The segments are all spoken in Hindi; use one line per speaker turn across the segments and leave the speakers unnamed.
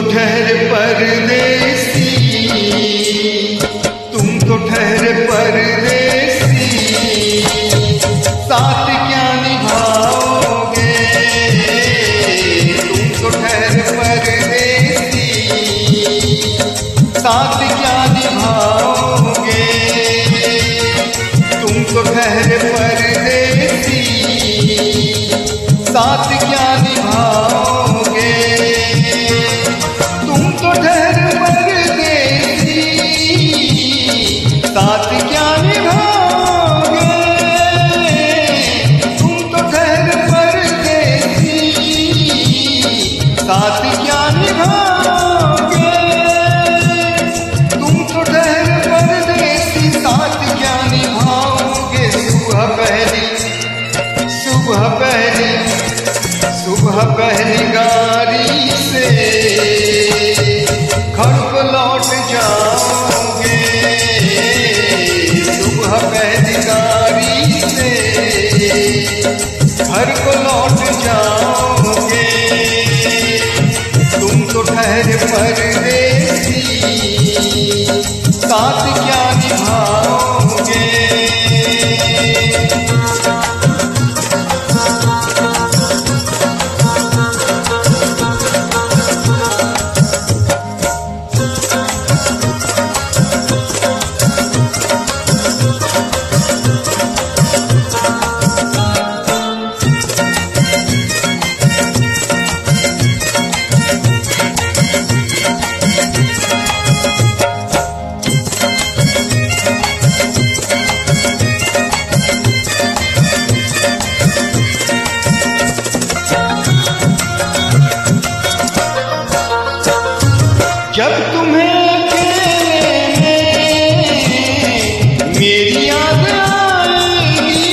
ठहरे परदेसी, तुम तो ठहरे परदेसी, साथ क्या निभाओगे? तुम तो ठहरे परदेसी, साथ क्या निभाओगे? तुम तो ठहरे परदेसी, साथ क्या निभाओगे? तुम तो ठहरे परदेसी, साथ क्या निभाओगे? तुम तो ठहरे परदेसी, साथ क्या निभाओगे? तुम तो ठहरे परदेसी, साथ क्या निभाओगे? सुबह पहली गाड़ी से घर को लौट जाओगे। सुबह पहली गाड़ी से घर को लौट जाओगे। तुम तो ठहरे परदेसी, साथ क्या निभाओगे? जब तुम्हें अकेले में मेरी याद आएगी,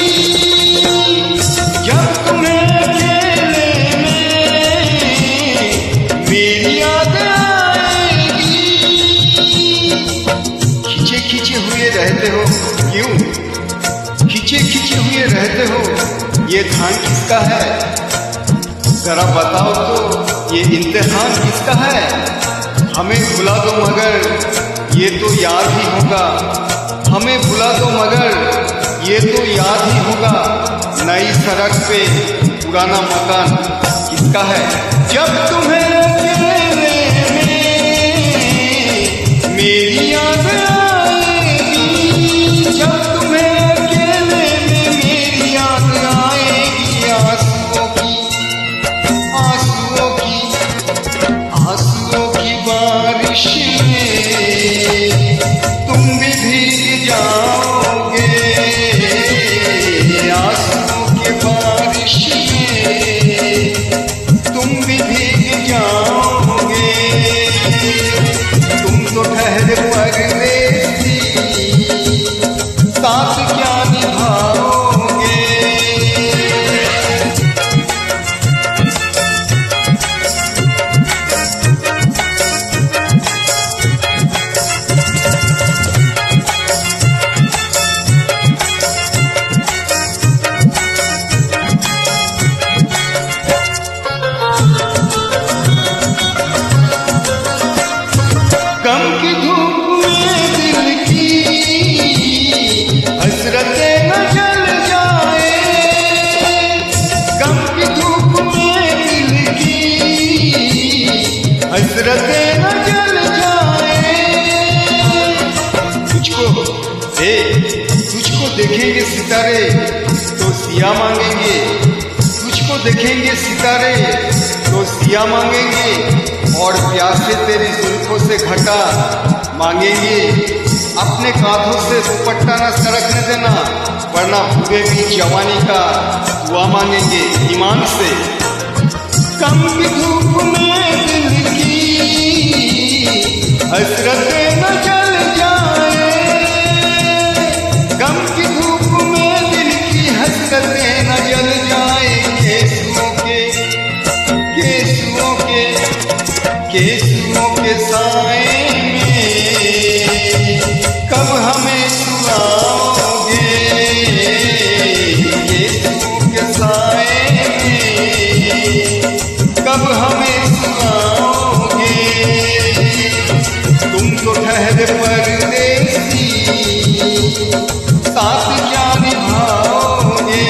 जब तुम्हें अकेले में मेरी याद आएगी। खिंचे खिंचे हुए रहते हो क्यों? खिंचे खिंचे हुए रहते हो, ये ध्यान किसका है? जरा बताओ तो, ये इम्तिहान किसका है? हमें भुला दो मगर ये तो याद ही होगा। हमें भुला दो मगर ये तो याद ही होगा। नई सड़क पे पुराना मकान किसका है? जब तुम्हें अकेले में मेरी याद आएगी, जब तुम्हें अकेले में मेरी याद आएगी। आंसुओं की बारिश में तुम भी भीग जाओगे। आंसुओं की बारिश में तुम भी भीग जाओगे। तुम तो ठहरे परदेसी, साथ क्या निभाओगे? गम की धूप में दिल की हसरतें न जल जाए। गम की धूप में दिल की हसरतें न जल जाए। तुझको देखेंगे सितारे तो सिया मांगेंगे। तुझको देखेंगे सितारे तो सिया मांगेंगे, और प्यासे तेरी जुल्फों से घटा मांगेंगे। अपने कांधों से दुपट्टा न सरकने देना, वरना भूलेगी जवानी का दुआ मांगेंगे ईमान से। कम की धूप में दिल की हसरतें न जल जाए। गम की धूप में दिल की हसरतें न जल जाए। केसुओं के साए में कब हमें सुलाओगे? केसुओं के साए में कब हमें सुलाओगे? ठहर परदेसी, साथ क्या निभाओगे?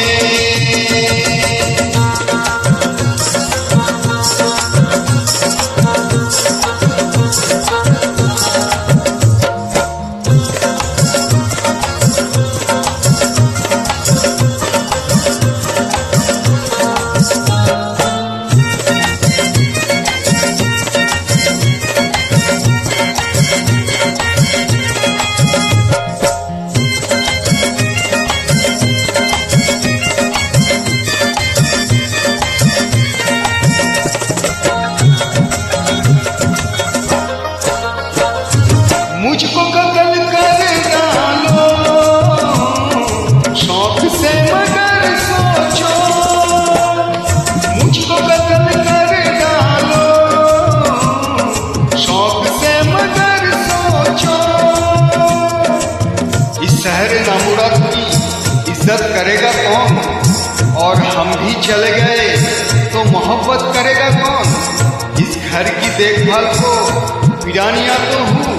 मुझको कत्ल कर डालो शौक से मगर सोचो, मुझको कत्ल कर डालो शौक से मगर सोचो। इस शहर नामुराद की इज्जत करेगा कौन? और हम भी चले गए तो मोहब्बत करेगा कौन? इस घर की देखभाल को वीरानिया तो हूँ,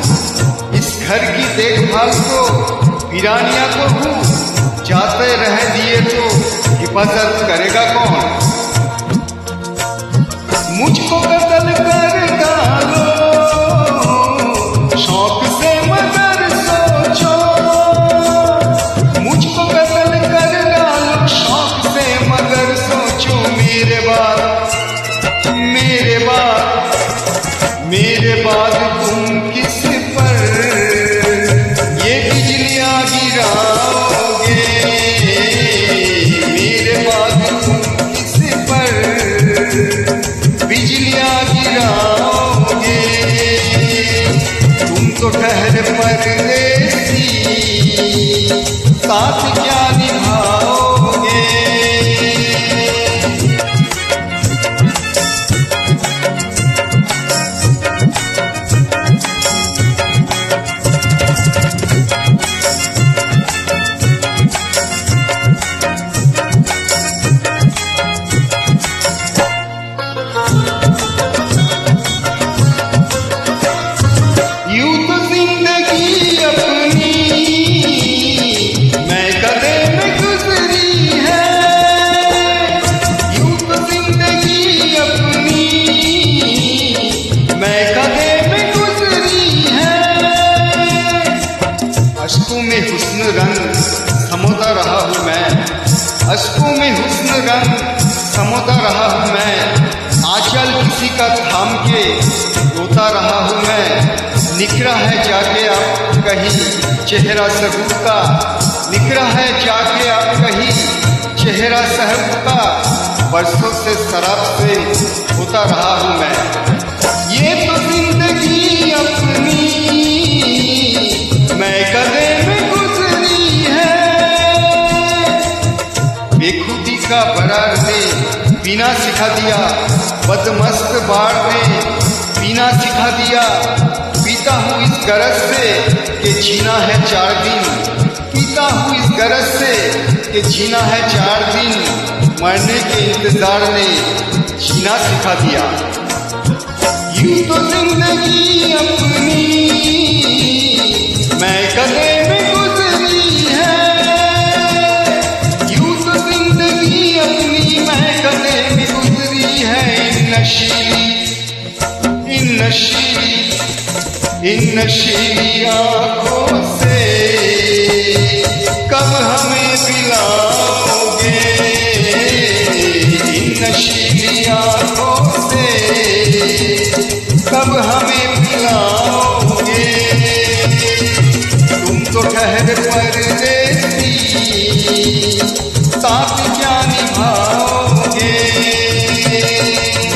इस घर की देखभाल को वीरानिया तो हूँ, जाते रह दिए तो हिफाजत करेगा कौन? मुझको कत्ल कर डालो शौक से मगर सोचो, मुझको कत्ल कर डालो शौक से मगर सोचो। मेरे बाद तुम किस पर ये बिजलियां गिराओगे? मेरे बाद तुम किस पर बिजलियां गिराओगे? तुम तो ठहर परदेसी, साथ क्या निभाओगे? यूं तो जिंदगी अपनी मैं कदे में गुजरी है, यूं तो जिंदगी अपनी मैं कदे में गुजरी है। अश्कों में हुस्न रंग समोता रहा हूँ मैं, अश्कों में हुस्न रंग समोता रहा हूँ मैं। आंचल किसी का थाम के रोता रहा हूँ मैं। निखरा है जाके आप कहीं चेहरा सहूब का, निखरा है जाके आप कहीं चेहरा सहूब का। बरसों से शराब से होता रहा हूँ मैं। ये तो जिंदगी अपनी मैं कदे में गुजरी है, बेखुदी का बरार ने पीना सिखा दिया, बदमस्त बार ने पीना सिखा दिया। पीता हूँ इस गरज से कि जीना है 4 दिन, पीता हूँ इस गरज से कि जीना है 4 दिन। मरने के इंतजार ने जीना सिखा दिया। यूं तो जिंदगी अपनी मैं कदे में गुजरी है, यूं तो जिंदगी अपनी मैं कदे में गुजरी है। इन नशीली आँखों से कब हमें पिलाओगे? इन नशीली आँखों से कब हमें पिलाओगे? तुम तो ठहर परदेसी,